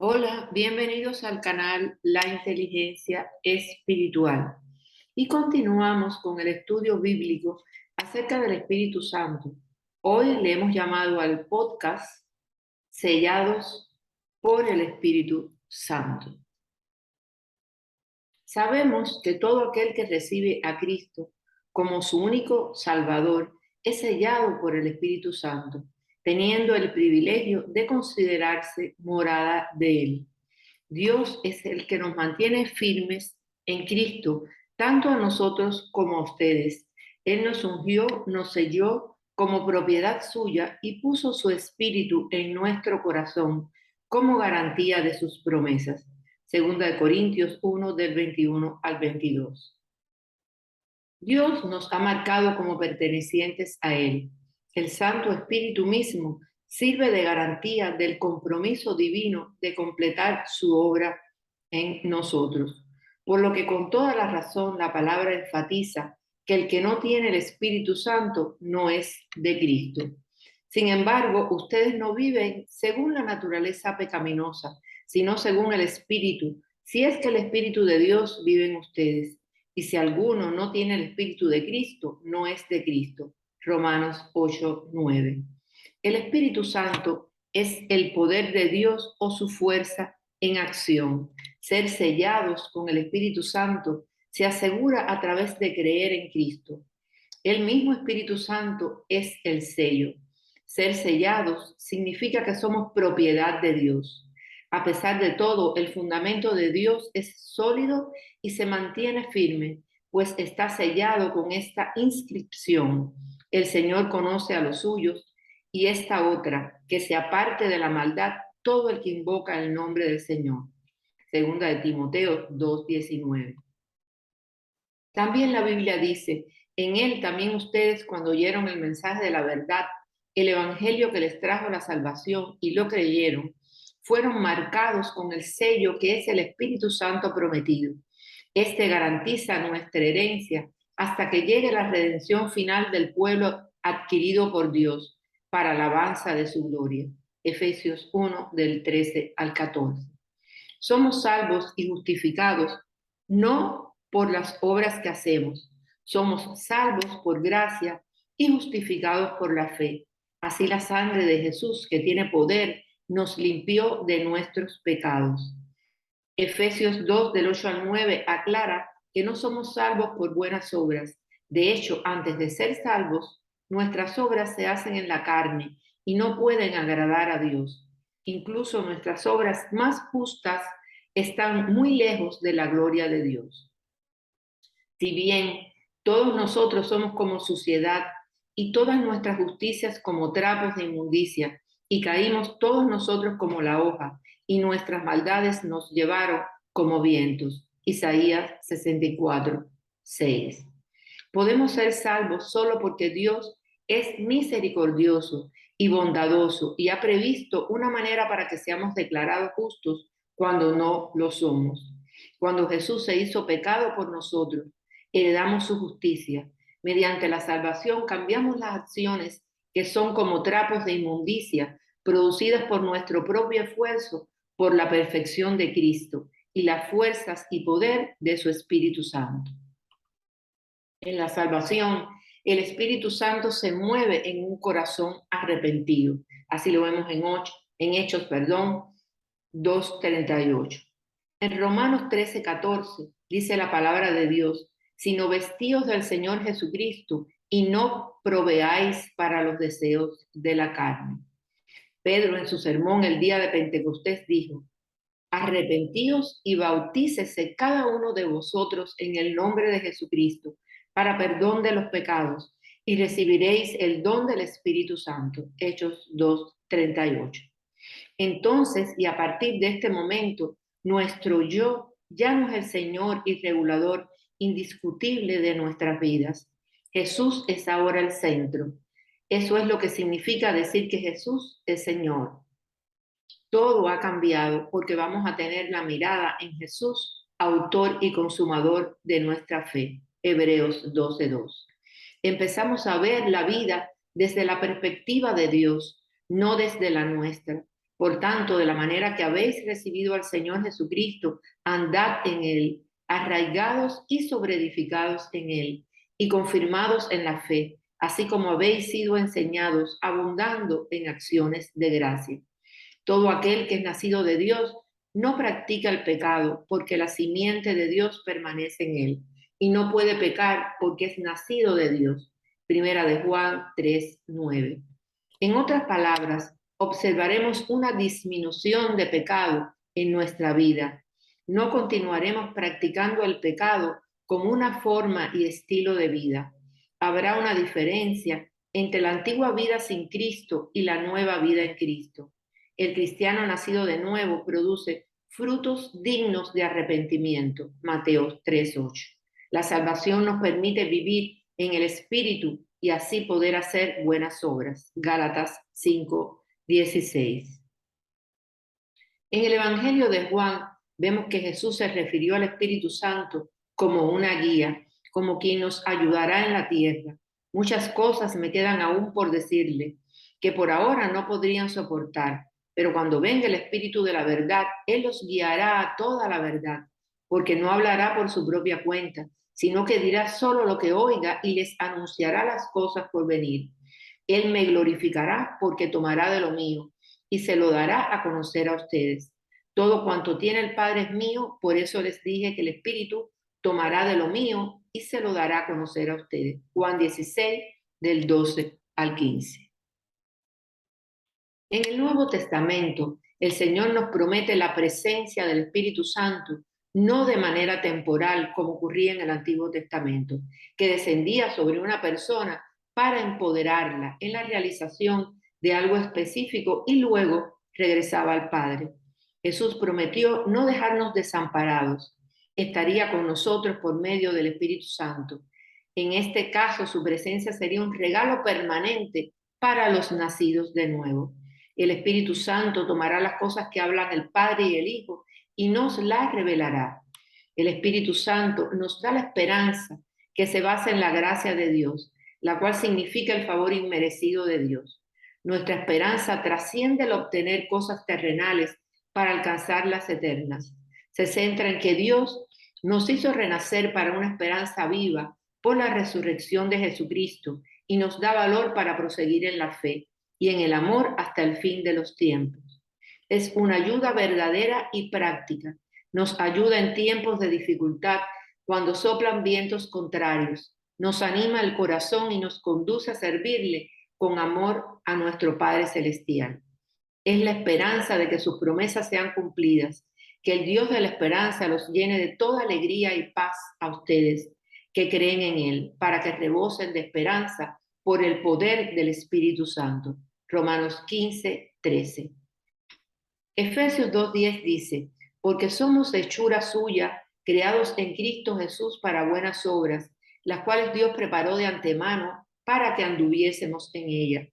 Hola, bienvenidos al canal La Inteligencia Espiritual. Y continuamos con el estudio bíblico acerca del Espíritu Santo. Hoy le hemos llamado al podcast Sellados por el Espíritu Santo. Sabemos que todo aquel que recibe a Cristo como su único Salvador es sellado por el Espíritu Santo, teniendo el privilegio de considerarse morada de Él. Dios es el que nos mantiene firmes en Cristo, tanto a nosotros como a ustedes. Él nos ungió, nos selló como propiedad suya y puso su espíritu en nuestro corazón como garantía de sus promesas. Segunda de Corintios 1 del 21 al 22. Dios nos ha marcado como pertenecientes a Él. El Santo Espíritu mismo sirve de garantía del compromiso divino de completar su obra en nosotros. Por lo que con toda la razón la palabra enfatiza que el que no tiene el Espíritu Santo no es de Cristo. Sin embargo, ustedes no viven según la naturaleza pecaminosa, sino según el Espíritu, si es que el Espíritu de Dios vive en ustedes. Y si alguno no tiene el Espíritu de Cristo, no es de Cristo. Romanos 8:9. El Espíritu Santo es el poder de Dios o su fuerza en acción. Ser sellados con el Espíritu Santo se asegura a través de creer en Cristo. El mismo Espíritu Santo es el sello. Ser sellados significa que somos propiedad de Dios. A pesar de todo, el fundamento de Dios es sólido y se mantiene firme, pues está sellado con esta inscripción: el Señor conoce a los suyos, y esta otra: que se aparte de la maldad todo el que invoca el nombre del Señor. Segunda de Timoteo 2:19. También la Biblia dice: en él también ustedes, cuando oyeron el mensaje de la verdad, el evangelio que les trajo la salvación, y lo creyeron, fueron marcados con el sello que es el Espíritu Santo prometido. Este garantiza nuestra herencia hasta que llegue la redención final del pueblo adquirido por Dios para alabanza de su gloria. Efesios 1 del 13 al 14. Somos salvos y justificados no por las obras que hacemos. Somos salvos por gracia y justificados por la fe. Así la sangre de Jesús, que tiene poder, nos limpió de nuestros pecados. Efesios 2 del 8 al 9 aclara que no somos salvos por buenas obras. De hecho, antes de ser salvos, nuestras obras se hacen en la carne y no pueden agradar a Dios. Incluso nuestras obras más justas están muy lejos de la gloria de Dios. Si bien todos nosotros somos como suciedad y todas nuestras justicias como trapos de inmundicia, y caímos todos nosotros como la hoja, y nuestras maldades nos llevaron como vientos. Isaías 64:6. Podemos ser salvos solo porque Dios es misericordioso y bondadoso y ha previsto una manera para que seamos declarados justos cuando no lo somos. Cuando Jesús se hizo pecado por nosotros, heredamos su justicia. Mediante la salvación cambiamos las acciones que son como trapos de inmundicia, producidas por nuestro propio esfuerzo, por la perfección de Cristo y las fuerzas y poder de su Espíritu Santo. En la salvación, el Espíritu Santo se mueve en un corazón arrepentido. Así lo vemos en Hechos 2:38. En Romanos 13:14 dice la palabra de Dios: sino vestíos del Señor Jesucristo y no proveáis para los deseos de la carne. Pedro, en su sermón el día de Pentecostés, dijo: arrepentíos y bautícese cada uno de vosotros en el nombre de Jesucristo para perdón de los pecados, y recibiréis el don del Espíritu Santo. Hechos 2:38. Entonces, y a partir de este momento, nuestro yo ya no es el Señor y regulador indiscutible de nuestras vidas. Jesús es ahora el centro. Eso es lo que significa decir que Jesús es Señor. Todo ha cambiado porque vamos a tener la mirada en Jesús, autor y consumador de nuestra fe. Hebreos 12:2. Empezamos a ver la vida desde la perspectiva de Dios, no desde la nuestra. Por tanto, de la manera que habéis recibido al Señor Jesucristo, andad en él, arraigados y sobreedificados en él, y confirmados en la fe, así como habéis sido enseñados, abundando en acciones de gracia. Todo aquel que es nacido de Dios no practica el pecado, porque la simiente de Dios permanece en él, y no puede pecar porque es nacido de Dios. Primera de Juan 3:9. En otras palabras, observaremos una disminución de pecado en nuestra vida. No continuaremos practicando el pecado como una forma y estilo de vida. Habrá una diferencia entre la antigua vida sin Cristo y la nueva vida en Cristo. El cristiano nacido de nuevo produce frutos dignos de arrepentimiento. Mateo 3:8. La salvación nos permite vivir en el Espíritu y así poder hacer buenas obras. Gálatas 5:16. En el Evangelio de Juan vemos que Jesús se refirió al Espíritu Santo como una guía, como quien nos ayudará en la tierra. Muchas cosas me quedan aún por decirle, que por ahora no podrían soportar, pero cuando venga el Espíritu de la verdad, Él los guiará a toda la verdad, porque no hablará por su propia cuenta, sino que dirá solo lo que oiga y les anunciará las cosas por venir. Él me glorificará porque tomará de lo mío y se lo dará a conocer a ustedes. Todo cuanto tiene el Padre es mío, por eso les dije que el Espíritu tomará de lo mío y se lo dará a conocer a ustedes. Juan 16, del 12 al 15. En el Nuevo Testamento, el Señor nos promete la presencia del Espíritu Santo, no de manera temporal como ocurría en el Antiguo Testamento, que descendía sobre una persona para empoderarla en la realización de algo específico y luego regresaba al Padre. Jesús prometió no dejarnos desamparados, estaría con nosotros por medio del Espíritu Santo. En este caso, su presencia sería un regalo permanente para los nacidos de nuevo. El Espíritu Santo tomará las cosas que hablan el Padre y el Hijo y nos las revelará. El Espíritu Santo nos da la esperanza que se basa en la gracia de Dios, la cual significa el favor inmerecido de Dios. Nuestra esperanza trasciende el obtener cosas terrenales para alcanzar las eternas. Se centra en que Dios nos hizo renacer para una esperanza viva por la resurrección de Jesucristo y nos da valor para proseguir en la fe y en el amor hasta el fin de los tiempos. Es una ayuda verdadera y práctica. Nos ayuda en tiempos de dificultad cuando soplan vientos contrarios. Nos anima el corazón y nos conduce a servirle con amor a nuestro Padre Celestial. Es la esperanza de que sus promesas sean cumplidas, que el Dios de la esperanza los llene de toda alegría y paz a ustedes que creen en Él, para que rebosen de esperanza por el poder del Espíritu Santo. Romanos 15:13. Efesios 2:10 dice, porque somos hechura suya, creados en Cristo Jesús para buenas obras, las cuales Dios preparó de antemano para que anduviésemos en ella.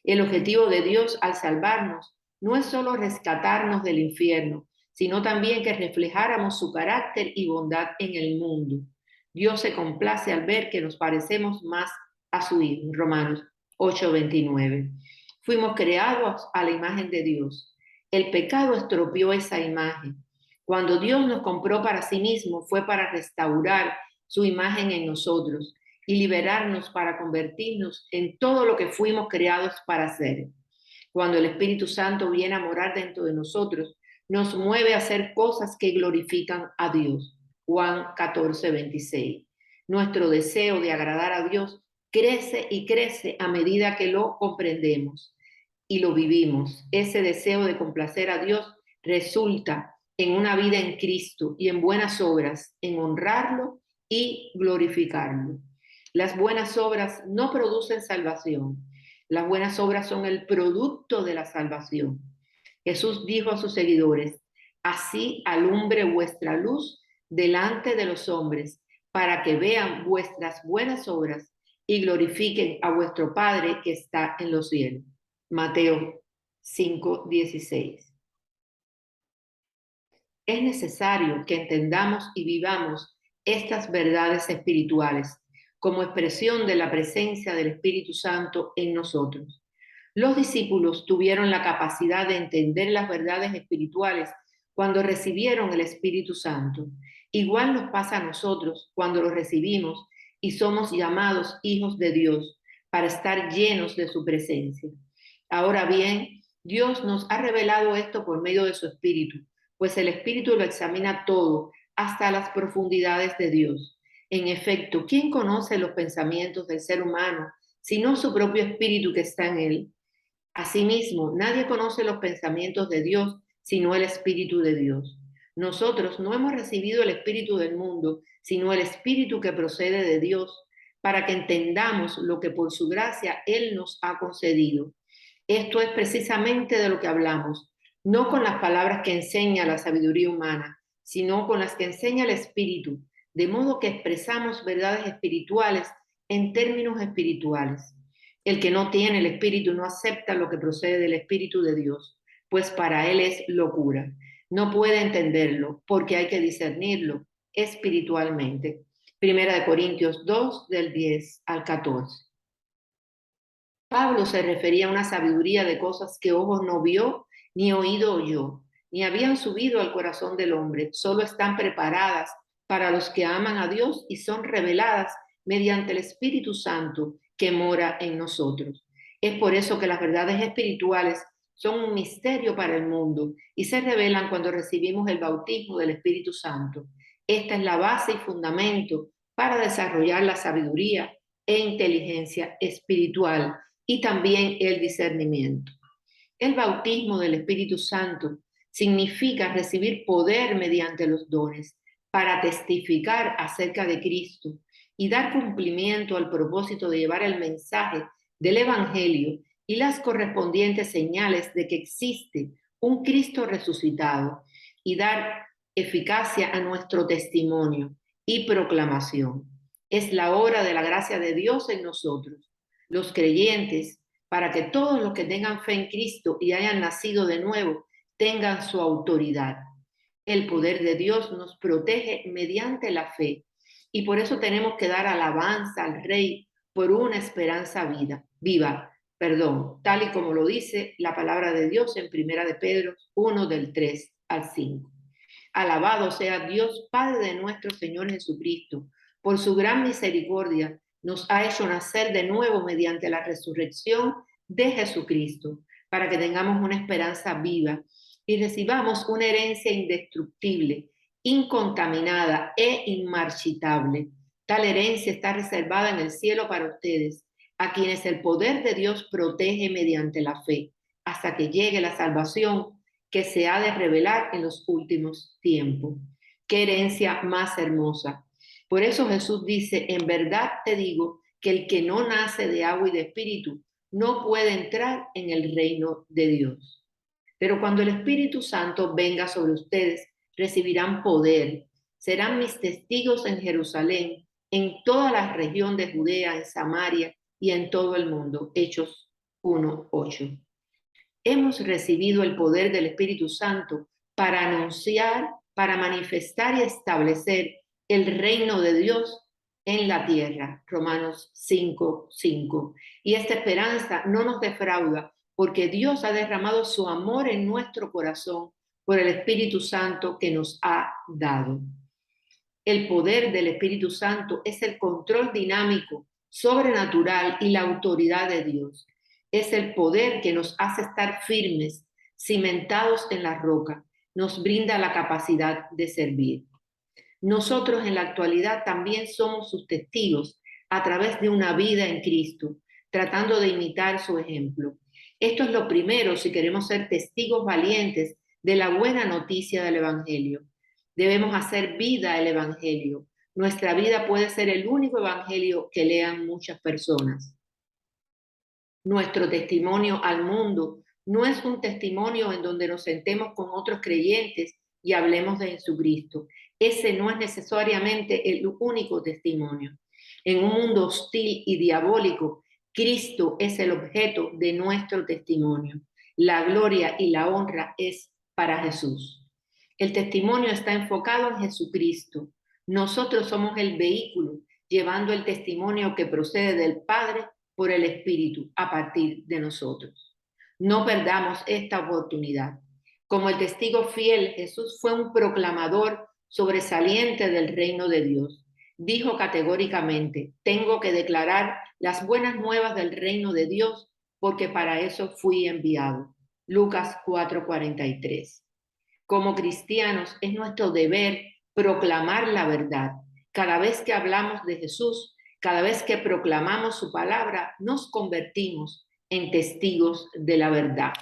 El objetivo de Dios al salvarnos no es solo rescatarnos del infierno, sino también que reflejáramos su carácter y bondad en el mundo. Dios se complace al ver que nos parecemos más a su Hijo. Romanos 8:29. Fuimos creados a la imagen de Dios. El pecado estropeó esa imagen. Cuando Dios nos compró para sí mismo fue para restaurar su imagen en nosotros y liberarnos para convertirnos en todo lo que fuimos creados para ser. Cuando el Espíritu Santo viene a morar dentro de nosotros, nos mueve a hacer cosas que glorifican a Dios. Juan 14:26. Nuestro deseo de agradar a Dios crece y crece a medida que lo comprendemos y lo vivimos. Ese deseo de complacer a Dios resulta en una vida en Cristo y en buenas obras, en honrarlo y glorificarlo. Las buenas obras no producen salvación. Las buenas obras son el producto de la salvación. Jesús dijo a sus seguidores, así alumbre vuestra luz delante de los hombres, para que vean vuestras buenas obras y glorifiquen a vuestro Padre que está en los cielos. Mateo 5:16. Es necesario que entendamos y vivamos estas verdades espirituales como expresión de la presencia del Espíritu Santo en nosotros. Los discípulos tuvieron la capacidad de entender las verdades espirituales cuando recibieron el Espíritu Santo. Igual nos pasa a nosotros cuando lo recibimos y somos llamados hijos de Dios para estar llenos de su presencia. Ahora bien, Dios nos ha revelado esto por medio de su Espíritu, pues el Espíritu lo examina todo, hasta las profundidades de Dios. En efecto, ¿quién conoce los pensamientos del ser humano, sino su propio Espíritu que está en él? Asimismo, nadie conoce los pensamientos de Dios, sino el Espíritu de Dios. Nosotros no hemos recibido el Espíritu del mundo, sino el Espíritu que procede de Dios, para que entendamos lo que por su gracia Él nos ha concedido. Esto es precisamente de lo que hablamos, no con las palabras que enseña la sabiduría humana, sino con las que enseña el Espíritu, de modo que expresamos verdades espirituales en términos espirituales. El que no tiene el Espíritu no acepta lo que procede del Espíritu de Dios, pues para él es locura. No puede entenderlo porque hay que discernirlo espiritualmente. Primera de Corintios 2, del 10 al 14. Pablo se refería a una sabiduría de cosas que ojo no vio, ni oído oyó, ni habían subido al corazón del hombre, solo están preparadas para los que aman a Dios y son reveladas mediante el Espíritu Santo que mora en nosotros. Es por eso que las verdades espirituales son un misterio para el mundo y se revelan cuando recibimos el bautismo del Espíritu Santo. Esta es la base y fundamento para desarrollar la sabiduría e inteligencia espiritual y también el discernimiento. El bautismo del Espíritu Santo significa recibir poder mediante los dones para testificar acerca de Cristo y dar cumplimiento al propósito de llevar el mensaje del Evangelio y las correspondientes señales de que existe un Cristo resucitado y dar eficacia a nuestro testimonio y proclamación. Es la hora de la gracia de Dios en nosotros, los creyentes, para que todos los que tengan fe en Cristo y hayan nacido de nuevo tengan su autoridad. El poder de Dios nos protege mediante la fe y por eso tenemos que dar alabanza al Rey por una esperanza viva, tal y como lo dice la palabra de Dios en Primera de Pedro 1 del 3 al 5. Alabado sea Dios, Padre de nuestro Señor Jesucristo, por su gran misericordia nos ha hecho nacer de nuevo mediante la resurrección de Jesucristo, para que tengamos una esperanza viva y recibamos una herencia indestructible, incontaminada e inmarchitable. Tal herencia está reservada en el cielo para ustedes, a quienes el poder de Dios protege mediante la fe, hasta que llegue la salvación que se ha de revelar en los últimos tiempos. Qué herencia más hermosa. Por eso Jesús dice, en verdad te digo que el que no nace de agua y de espíritu no puede entrar en el reino de Dios. Pero cuando el Espíritu Santo venga sobre ustedes, recibirán poder. Serán mis testigos en Jerusalén, en toda la región de Judea, en Samaria y en todo el mundo. Hechos 1:8. Hemos recibido el poder del Espíritu Santo para anunciar, para manifestar y establecer el reino de Dios en la tierra. Romanos 5:5. Y esta esperanza no nos defrauda porque Dios ha derramado su amor en nuestro corazón por el Espíritu Santo que nos ha dado. El poder del Espíritu Santo es el control dinámico, sobrenatural y la autoridad de Dios. Es el poder que nos hace estar firmes, cimentados en la roca, nos brinda la capacidad de servir. Nosotros en la actualidad también somos sus testigos a través de una vida en Cristo, tratando de imitar su ejemplo. Esto es lo primero si queremos ser testigos valientes de la buena noticia del Evangelio. Debemos hacer vida el Evangelio. Nuestra vida puede ser el único Evangelio que lean muchas personas. Nuestro testimonio al mundo no es un testimonio en donde nos sentemos con otros creyentes y hablemos de Jesucristo. Ese no es necesariamente el único testimonio. En un mundo hostil y diabólico, Cristo es el objeto de nuestro testimonio. La gloria y la honra es para Jesús. El testimonio está enfocado en Jesucristo. Nosotros somos el vehículo llevando el testimonio que procede del Padre por el Espíritu a partir de nosotros. No perdamos esta oportunidad. Como el testigo fiel, Jesús fue un proclamador sobresaliente del reino de Dios. Dijo categóricamente: tengo que declarar las buenas nuevas del reino de Dios porque para eso fui enviado. Lucas 4:43. Como cristianos es nuestro deber proclamar la verdad. Cada vez que hablamos de Jesús, cada vez que proclamamos su palabra, nos convertimos en testigos de la verdad.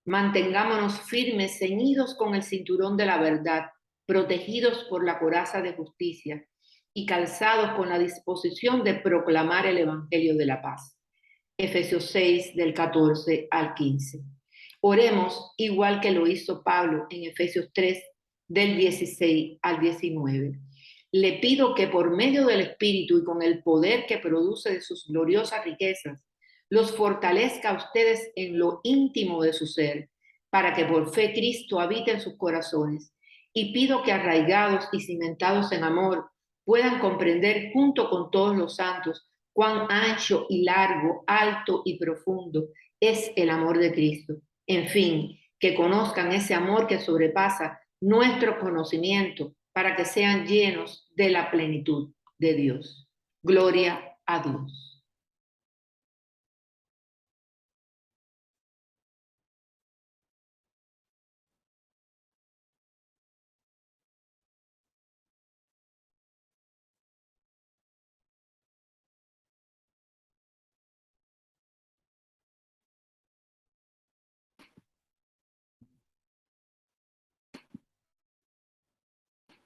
Mantengámonos firmes, ceñidos con el cinturón de la verdad, protegidos por la coraza de justicia y calzados con la disposición de proclamar el evangelio de la paz. Efesios 6, del 14 al 15. Oremos igual que lo hizo Pablo en Efesios 3, del 16 al 19. Le pido que por medio del Espíritu y con el poder que produce de sus gloriosas riquezas, los fortalezca a ustedes en lo íntimo de su ser, para que por fe Cristo habite en sus corazones. Y pido que arraigados y cimentados en amor, puedan comprender junto con todos los santos cuán ancho y largo, alto y profundo es el amor de Cristo. En fin, que conozcan ese amor que sobrepasa nuestro conocimiento para que sean llenos de la plenitud de Dios. Gloria a Dios.